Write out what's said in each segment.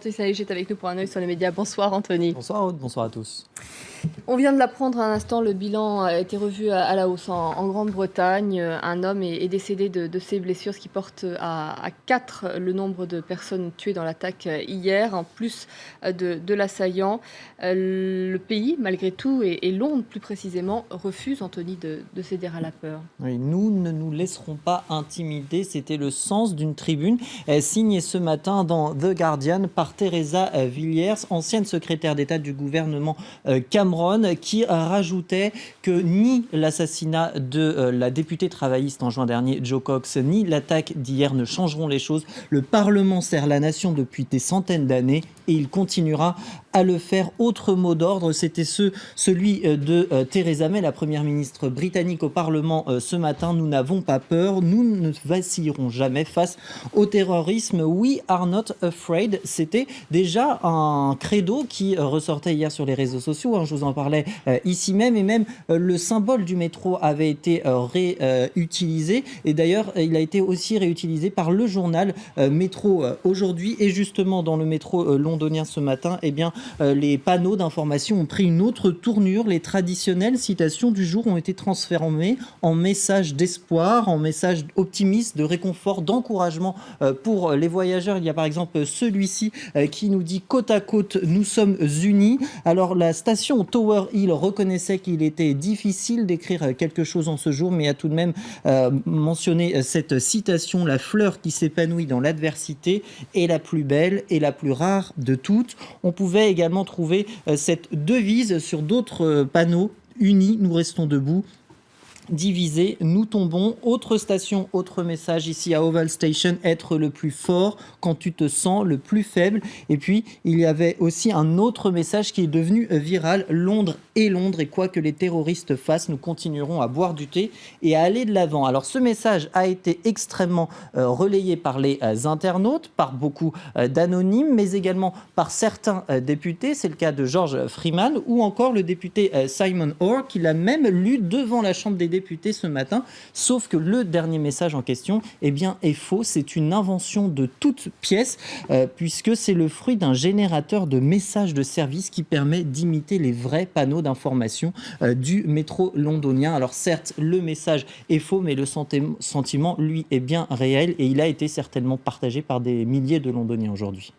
Anthony Salich est avec nous pour un œil sur les médias. Bonsoir Anthony. Bonsoir Aude, bonsoir à tous. On vient de l'apprendre à un instant, le bilan a été revu à la hausse en Grande-Bretagne. Un homme est décédé de ses blessures, ce qui porte à 4 le nombre de personnes tuées dans l'attaque hier, en plus de l'assaillant. Le pays, malgré tout, et Londres plus précisément, refuse, Anthony, de céder à la peur. Oui, nous ne nous laisserons pas intimider, c'était le sens d'une tribune signée ce matin dans The Guardian par Theresa Villiers, ancienne secrétaire d'État du gouvernement Cameron, qui rajoutait que ni l'assassinat de la députée travailliste en juin dernier, Jo Cox, ni l'attaque d'hier ne changeront les choses. Le Parlement sert la nation depuis des centaines d'années et il continuera à le faire. Autre mot d'ordre, c'était celui de Theresa May, la première ministre britannique au Parlement ce matin. Nous n'avons pas peur, nous ne vacillerons jamais face au terrorisme. We are not afraid. C'était déjà un credo qui ressortait hier sur les réseaux sociaux. Je vous en parlais ici même, et même le symbole du métro avait été réutilisé. Et d'ailleurs, il a été aussi réutilisé par le journal Métro aujourd'hui. Et justement, dans le métro londonien ce matin, eh bien, les panneaux d'information ont pris une autre tournure. Les traditionnelles citations du jour ont été transformées en messages d'espoir, en messages optimistes, de réconfort, d'encouragement pour les voyageurs. Il y a par exemple celui-ci qui nous dit « Côte à côte, nous sommes unis ». Alors la station Tower Hill reconnaissait qu'il était difficile d'écrire quelque chose en ce jour, mais a tout de même mentionné cette citation « La fleur qui s'épanouit dans l'adversité est la plus belle et la plus rare de toutes ». On pouvait également trouver cette devise sur d'autres panneaux. Unis, nous restons debout. Divisés, nous tombons. Autre station, autre message ici à Oval Station, être le plus fort quand tu te sens le plus faible. Et puis, il y avait aussi un autre message qui est devenu viral. Londres, et quoi que les terroristes fassent, nous continuerons à boire du thé et à aller de l'avant. Alors, ce message a été extrêmement relayé par les internautes, par beaucoup d'anonymes, mais également par certains députés. C'est le cas de George Freeman ou encore le député Simon Orr, qui l'a même lu devant la Chambre des députés ce matin, sauf que le dernier message en question est faux. C'est une invention de toute pièce, puisque c'est le fruit d'un générateur de messages de service qui permet d'imiter les vrais panneaux d'information du métro londonien. Alors certes, le message est faux, mais le sentiment, lui, est bien réel et il a été certainement partagé par des milliers de Londoniens aujourd'hui.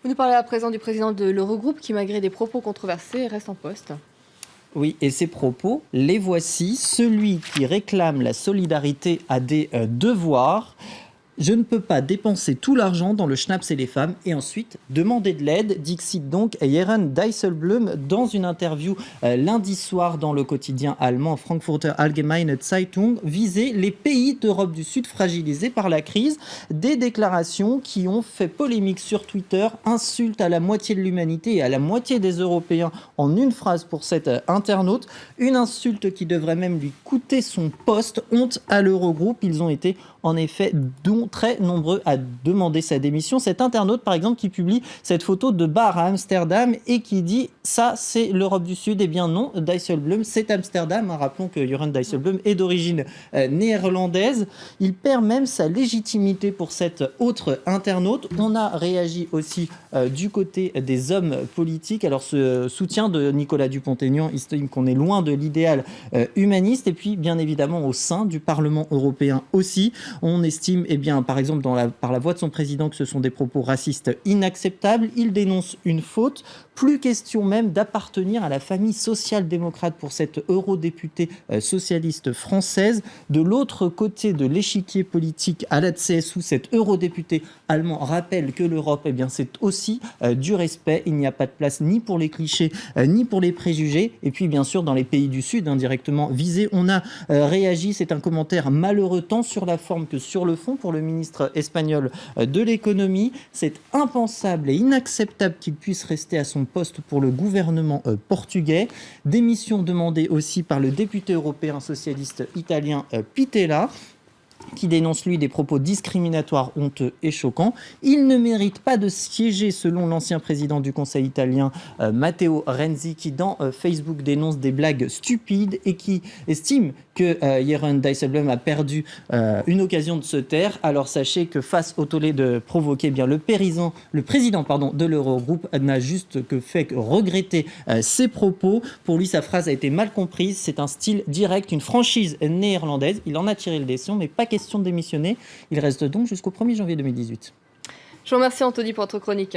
Vous nous parlez à présent du président de l'Eurogroupe qui, malgré des propos controversés, reste en poste. Oui, et ces propos, les voici. Celui qui réclame la solidarité a des devoirs. Je ne peux pas dépenser tout l'argent dans le Schnaps et les femmes et ensuite demander de l'aide, dixit donc Jeroen Dijsselbloem dans une interview lundi soir dans le quotidien allemand Frankfurter Allgemeine Zeitung, visait les pays d'Europe du Sud fragilisés par la crise. Des déclarations qui ont fait polémique sur Twitter, insultent à la moitié de l'humanité et à la moitié des Européens en une phrase pour cet internaute. Une insulte qui devrait même lui coûter son poste. Honte à l'Eurogroupe. Ils ont été en effet très nombreux à demander sa démission. Cet internaute, par exemple, qui publie cette photo de bar à Amsterdam et qui dit « ça, c'est l'Europe du Sud ». Eh bien non, Dijsselbloem, c'est Amsterdam. Rappelons que Jeroen Dijsselbloem est d'origine néerlandaise. Il perd même sa légitimité pour cet autre internaute. On a réagi aussi du côté des hommes politiques. Alors ce soutien de Nicolas Dupont-Aignan estime qu'on est loin de l'idéal humaniste. Et puis, bien évidemment, au sein du Parlement européen aussi, on estime, par exemple, par la voix de son président, que ce sont des propos racistes inacceptables. Il dénonce une faute. Plus question même d'appartenir à la famille social-démocrate pour cette eurodéputée socialiste française. De l'autre côté de l'échiquier politique, à la CSU, cet eurodéputé allemand rappelle que l'Europe, c'est aussi du respect. Il n'y a pas de place ni pour les clichés, ni pour les préjugés. Et puis, bien sûr, dans les pays du Sud, indirectement visés, on a réagi. C'est un commentaire malheureux tant sur la forme que sur le fond pour le ministre espagnol de l'économie. C'est impensable et inacceptable qu'il puisse rester à son poste pour le gouvernement portugais. Démission demandée aussi par le député européen socialiste italien Pittella. qui dénonce lui des propos discriminatoires, honteux et choquants. Il ne mérite pas de siéger selon l'ancien président du Conseil italien Matteo Renzi, qui dans Facebook dénonce des blagues stupides et qui estime que Jeroen Dijsselbloem a perdu une occasion de se taire. Alors sachez que face au tollé de provoquer, eh bien, le président de l'Eurogroupe n'a juste que fait regretter ses propos. Pour lui, sa phrase a été mal comprise. C'est un style direct, une franchise néerlandaise. Il en a tiré le dessin, mais pas question de démissionner. Il reste donc jusqu'au 1er janvier 2018. Je vous remercie Anthony pour votre chronique.